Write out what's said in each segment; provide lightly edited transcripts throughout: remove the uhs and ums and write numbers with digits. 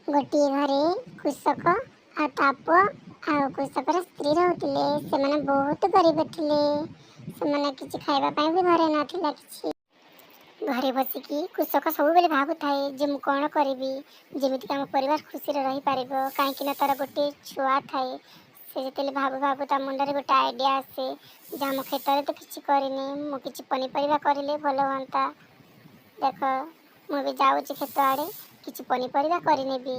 गोटे घरे कृषक आ ताप आ कृषकर स्त्री रोते से बहुत गरीब थे से किसी खावाई भी घरे नाला कि घरे बसिकी कृषक सब बेले भावु थाए जे मु कौन करी जमीक आम परिवार खुशी रही पार कहीं तार गोटे छुआ थाए से जो भावु भावु ता मुंडे गोटे आइडिया आसे जहाँ मो खेत तो किसी करनी मु कि पनीपरिया करें भल हाँ देख मुझे जाऊँ खेत आड़े कि पनीपरिया करनेबी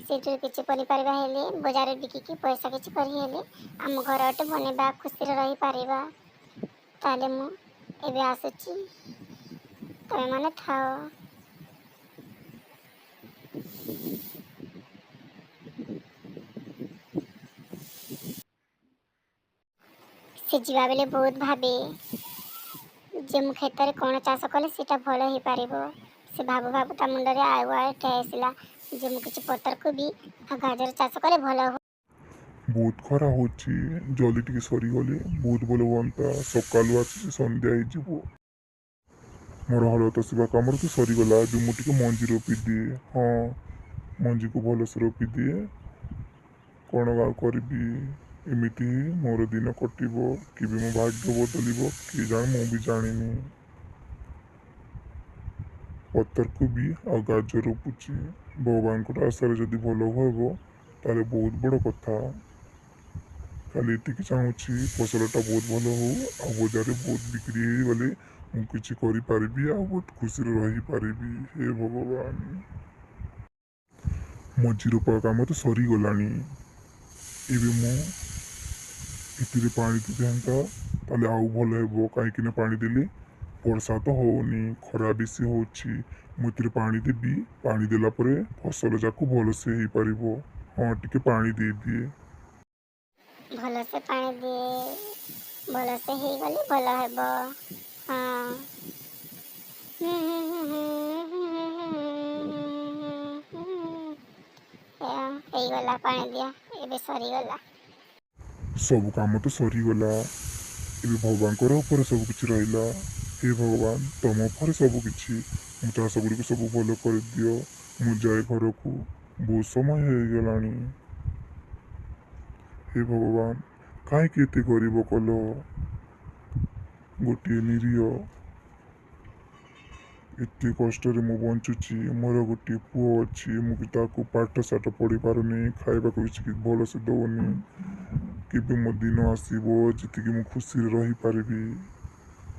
से किसी पनीपरिया हेले बजार बिकिकी पैसा किसी करें आम घर गोटे बनवा खुशी रही पार ताले मु एबे आसुची तमें माने थाओ। से जीवा बेले बहुत भावे जे मु खेत में कौन चाष कले सीटा भल हो पार से भावु भावु ता मुंडे आउ ठेसला जे मु किसी पतर कोबी आ गाजर चाष कले भल हो। बहुत खरा होची जल्दी टिके सरीगले बहुत भल हाँ सकालू आसी संध्या हो मोर हल तसवा कम तो सरीगला जो मुझे मंजी रोपी दिए हाँ मंजी को भलसे रोपी दिए कौन करी एमती मोर दिन कटो कि मो भाग्य बदल किए जाने मु भी जानी पतर कोबी आ गाजर रोपुची भगवान आशार जदि भल हो ताले बहुत बड़ कथा खाली ये चाहूँगी फसलटा बहुत भल हो आ बजार बहुत बिक्री गले मुझे करी बहुत खुशी रही पारि। हे भगवान मझी रोपा काम तो सरीगला एवं मुझे पानी देता ताले आउ भल हे कहीं पानी देले वर्षा तो होनी खरा बेसी होती पानी देवी पानी देला फसल जाक भलसे हो पार हाँ टिके पानी दे दिए भल से पानी दिए भल से हो गले भल हेब हाँ गला पानी दिया एबे सरीगला सब काम तो सरीगला एबे भगवान उपर सब किछि रहिला। हे भगवान तुम उपर सब किछि मु चाष गुड़ी सब भल कर दियो मु जाए घर को बहुत समय हो गलानी। हे भगवान कहीं एते गरीब कल गोटे निरीह एते कष्ट मु बंचुची मोर गोटे पुओ अच्छी मुझे पाठ साठ पढ़ी पारुनी खाइबा किसी भल से दौनी केबे मो दिन आसो जी मु खुशी रही पारि।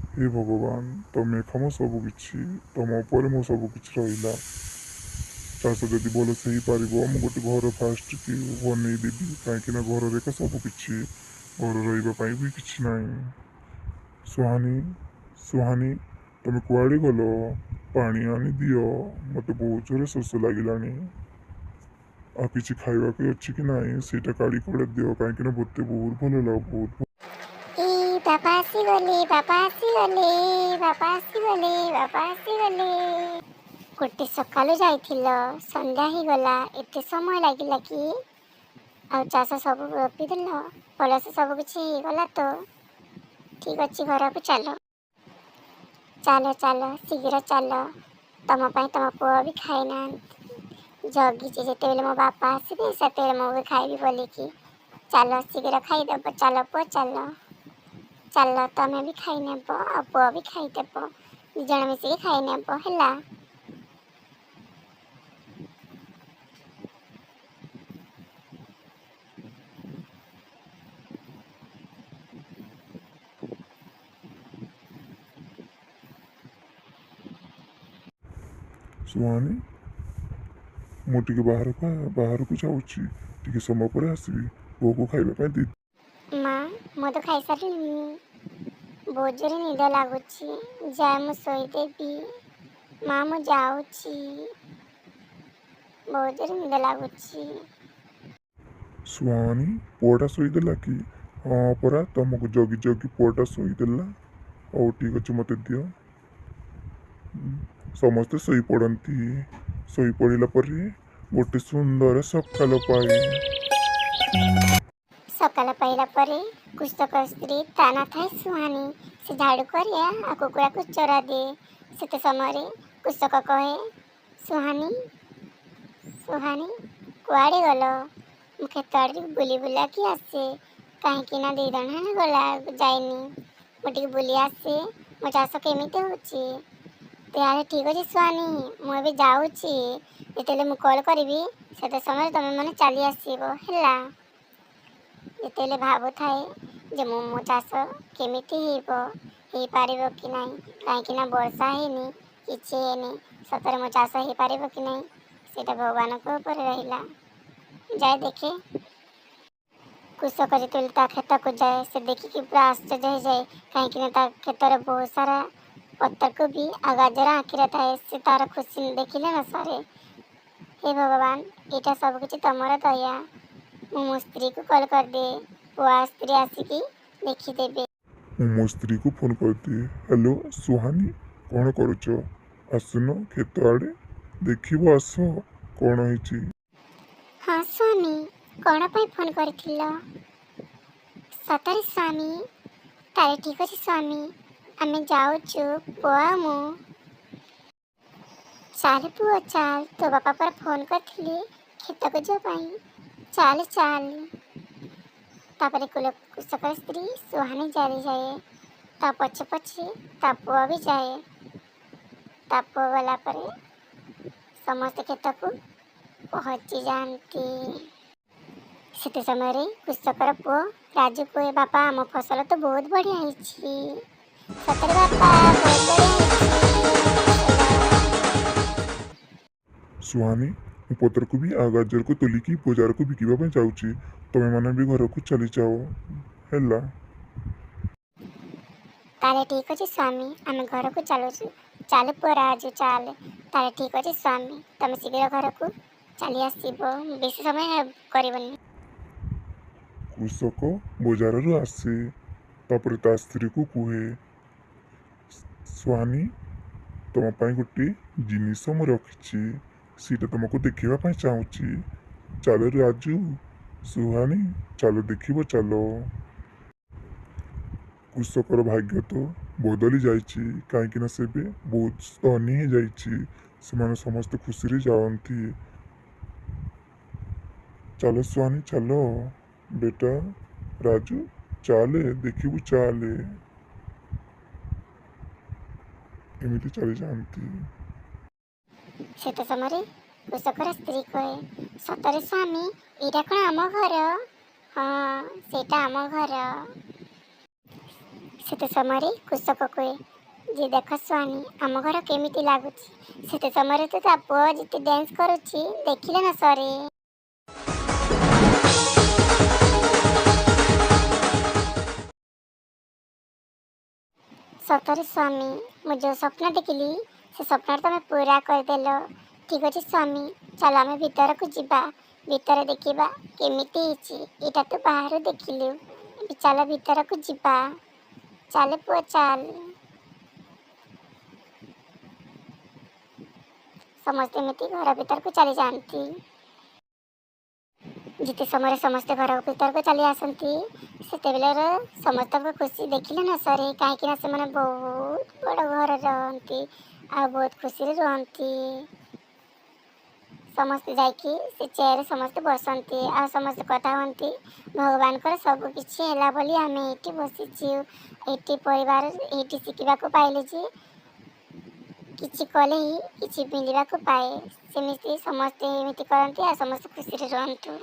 हे भगवान तमें खम सब किछि तुम उपर मो सब किछि रहिला चाष जदि भल से ही पार मु गोटे घर फास्ट की बनईदेवी कहीं घर का सब किछि घर रही भी किछि नहीं। सुहानी सुहानी तुम कुआड़े गल पानी आनी दियो मत बहुत जोर शोष लगिलानी आ किछि खाइबा के अच्छी कि नहीं सेटा काढ़ी कड़ा दियो कहीं बोते बहुत भल लग बहुत बापा आसीगले बापा आसीगले बापा आसीगले बापा आसीगले गोटे सकालू जाइथिल संध्या ही गला एते समय लागिला कि आ चाष सब रोपीदेल भल से सब किछि गला तो ठीक अच्छी घर को चलो चलो चलो शीघ्र चलो तुम तुम पुओ भी खाईना जगी जिते मो बापा आसबे से मु भी खाइबी बोलिकी चलो शीघ्र खाईदेव चलो पुओ चलो चलो तुम भी खाई नेब आ पुओ भी खाईदेव दिज मिसिकी खाई नेब है। सुहानी मुझे बाहर को जाऊँगी समय पर आसबि पुओ को खाइबा दे माँ मु तो खाई सारी बहुत जोर निद लगुच जाए मु शोदेवी माँ मु जाऊँगी बहुत जोर निद लगुच। सुहानी पुआटा शोदेला कि हाँ परा तुमको जगी जगी पुआटा शोदेला और ठीक अच्छे मत दियो समस्ते शई पड़ती शई पड़ा गोटे सुंदर सकाल पाई सकाल पाइला परे कृषक स्त्री ताना थाए सुहानी से झाड़ू कर कुकुड़ा को चरा दे से समय कृषक कहे सुहानी ସୁହାନୀ କୁଆଡ଼େ ଗଲ? ମୁଁ କ୍ଷେତ ଆଡ଼େ ବୁଲି ବୁଲାକି ଆସେ। କାହିଁକି ନା 2 ଦିନ ହେଲା ଗଲା ଯାଇନି। ମୁଁ ଟିକେ ବୁଲି ଆସେ ମୋ ଚାଷ କେମିତି ହେଉଛି। ତାହେଲେ ଠିକ୍ ଅଛି ସୁହାନୀ, ମୁଁ ଏବେ ଯାଉଛି। ଯେତେବେଳେ ମୁଁ କଲ୍ କରିବି ସେତେ ସମୟରେ ତମେ ମାନେ ଚାଲି ଆସିବ ହେଲା। ଯେତେବେଳେ ଭାବୁଥାଏ ଯେ ମୋ ଚାଷ କେମିତି ହେଇପାରିବ କି ନାହିଁ, କାହିଁକି ନା ବର୍ଷା ହେଇନି, କିଛି ହେଇନି। ସତରେ ମୋ ଚାଷ ହେଇପାରିବ କି ନାହିଁ ସେଇଟା ଭଗବାନଙ୍କ ଉପରେ ରହିଲା। ଯାଏ ଦେଖେ। କୃଷକ ଯେତେବେଳେ ତା କ୍ଷେତକୁ ଯାଏ ସେ ଦେଖିକି ପୁରା ଆଶ୍ଚର୍ଯ୍ୟ ହେଇଯାଏ, କାହିଁକି ନା ତା କ୍ଷେତରେ ବହୁତ ସାରା ପତ୍ରକୋବି ଆଉ ଗାଜର ଆଖିରେ ଥାଏ। ସେ ତାର ଖୁସି ଦେଖିଲେ ନା ସରେ। ହେ ଭଗବାନ, ଏଇଟା ସବୁକିଛି ତମର ଦୟା। ମୁଁ ମୋ ସ୍ତ୍ରୀକୁ କଲ୍ କରିଦିଏ, ପୁଅ ସ୍ତ୍ରୀ ଆସିକି ଦେଖିଦେବେ। ମୁଁ ମୋ ସ୍ତ୍ରୀକୁ ଫୋନ୍ କରିଦିଏ। ହ୍ୟାଲୋ ସୁହାନୀ, କ'ଣ କରୁଛ? ଆସୁନ କ୍ଷେତ ଆଡ଼େ, ଦେଖିବ ଆସ କ'ଣ ହେଇଛି। ହଁ ସ୍ୱାମୀ, କ'ଣ ପାଇଁ ଫୋନ୍ କରିଥିଲ? ସତରେ ସ୍ୱାମୀ? ତାହେଲେ ଠିକ୍ ଅଛି ସ୍ୱାମୀ, ଆମେ ଯାଉଛୁ ପୁଅ ଆଉ ମୁଁ। ଚାଲ ପୁଅ ଚାଲ, ତୋ ବାପା ପରା ଫୋନ୍ କରିଥିଲି କ୍ଷେତକୁ ଯିବା ପାଇଁ। ଚାଲ ଚାଲ। ତାପରେ କୃଷକ ସ୍ତ୍ରୀ ସୁହାନୀ ଚାଲିଯାଏ। ତା ପଛେ ପଛେ ତା ପୁଅ ବି ଯାଏ। ତା ପୁଅ ଗଲା ପରେ ସମସ୍ତେ କ୍ଷେତକୁ ପହଞ୍ଚି ଯାଆନ୍ତି। ସେତେ ସମୟରେ କୃଷକର ପୁଅ ରାଜୁ କୁହେ, ବାପା ଆମ ଫସଲ ତ ବହୁତ ବଢ଼ିଆ ହେଇଛି। ସତରେ ବାପା, ବହୁତ ବଢ଼ିଆ ହେଇଛି। ସୁହାନୀ, ମୁଁ ପତ୍ରକୋବି ଆଉ ଗାଜରକୁ ତୋଲିକି ବଜାରକୁ ବିକିବା ପାଇଁ ଯାଉଛି। ତମେମାନେ ବି ଘରକୁ ଚାଲିଯାଅ ହେଲା। ତାହେଲେ ଠିକ୍ ଅଛି ସ୍ୱାମୀ, ଆମେ ଘରକୁ ଚାଲୁଛୁ। ଚାଲ ପୁଅ ରାଜୁ ଚାଲ। ତାହେଲେ ଠିକ୍ ଅଛି ସ୍ୱାମୀ, ତମେ ଶୀଘ୍ର ଘରକୁ ଚାଲି ଆସିବ, ବେଶୀ ସମୟ କରିବନି। କୃଷକ ବଜାରରୁ ଆସେ, ତାପରେ ତା ସ୍ତ୍ରୀକୁ କୁହେ, ସୁହାନୀ, ତମ ପାଇଁ ଗୋଟେ ଜିନିଷ ମୁଁ ରଖିଛି, ସେଇଟା ତମକୁ ଦେଖିବା ପାଇଁ ଚାହୁଁଛି। ଚାଲ ରାଜୁ, ସୁହାନୀ, ଚାଲ ଦେଖିବ ଚାଲ। କୃଷକର ଭାଗ୍ୟ ତ ବଦଳି ଯାଇଛି, କାହିଁକି ନା ସେ ଏବେ ବହୁତ ଧନୀ ହେଇଯାଇଛି। ସେମାନେ ସମସ୍ତେ ଖୁସିରେ ଯାଆନ୍ତି। ଚାଲ ସୁହାନୀ ଚାଲ, ବେଟା ରାଜୁ ଚାଲେ, ଦେଖିବୁ ଚାଲେ। ଏମିତି ଚାଲିଯାଆନ୍ତି। ସେତେ ସମୟରେ କୃଷକର ସ୍ତ୍ରୀ କହେ, ସତରେ ସ୍ୱାମୀ, ଏଇଟା କ'ଣ ଆମ ଘର? ହଁ, ସେଇଟା ଆମ ଘର। ସେତେ ସମୟରେ କୃଷକ କୁହେ ଯେ ଦେଖ ସ୍ୱାମୀ, ଆମ ଘର କେମିତି ଲାଗୁଛି। ସେତେ ସମୟରେ ତ ତା ପୁଅ ଯେତେ ଡ୍ୟାନ୍ସ କରୁଛି ଦେଖିଲେ ନା ସରେ। ସତରେ ସ୍ୱାମୀ, ମୁଁ ଯେଉଁ ସ୍ୱପ୍ନ ଦେଖିଲି ସେ ସ୍ୱପ୍ନଟା ତମେ ପୁରା କରିଦେଲ। ଠିକ୍ ଅଛି ସ୍ୱାମୀ, ଚାଲ ଆମେ ଭିତରକୁ ଯିବା, ଭିତରେ ଦେଖିବା କେମିତି ହେଇଛି। ଏଇଟା ତ ବାହାରୁ ଦେଖିଲୁ, ଏବେ ଚାଲ ଭିତରକୁ ଯିବା। ଚାଲ ପୁଅ ଚାଲ। ସମସ୍ତେ ଏମିତି ଘର ଭିତରକୁ ଚାଲିଯାଆନ୍ତି। ଯେତେ ସମୟରେ ସମସ୍ତେ ଘର ଭିତରକୁ ଚାଲି ଆସନ୍ତି, ସେତେବେଳର ସମସ୍ତଙ୍କ ଖୁସି ଦେଖିଲେ ନ ସରେ, କାହିଁକି ନା ସେମାନେ ବହୁତ ବଡ଼ ଘରେ ରହନ୍ତି ଆଉ ବହୁତ ଖୁସିରେ ରୁହନ୍ତି। ସମସ୍ତେ ଯାଇକି ସେ ଚେୟାରରେ ସମସ୍ତେ ବସନ୍ତି ଆଉ ସମସ୍ତେ କଥା ହୁଅନ୍ତି, ଭଗବାନଙ୍କର ସବୁ କିଛି ହେଲା ବୋଲି ଆମେ ଏଇଠି ବସିଛୁ। ଏଇଠି ପରିବାର ଏଇଠି ଶିଖିବାକୁ ପାଇଲେ ଯେ କିଛି କଲେ ହିଁ କିଛି ମିଳିବାକୁ ପାଏ। ସେମିତି ସମସ୍ତେ ଏମିତି କରନ୍ତି ଆଉ ସମସ୍ତେ ଖୁସିରେ ରୁହନ୍ତୁ।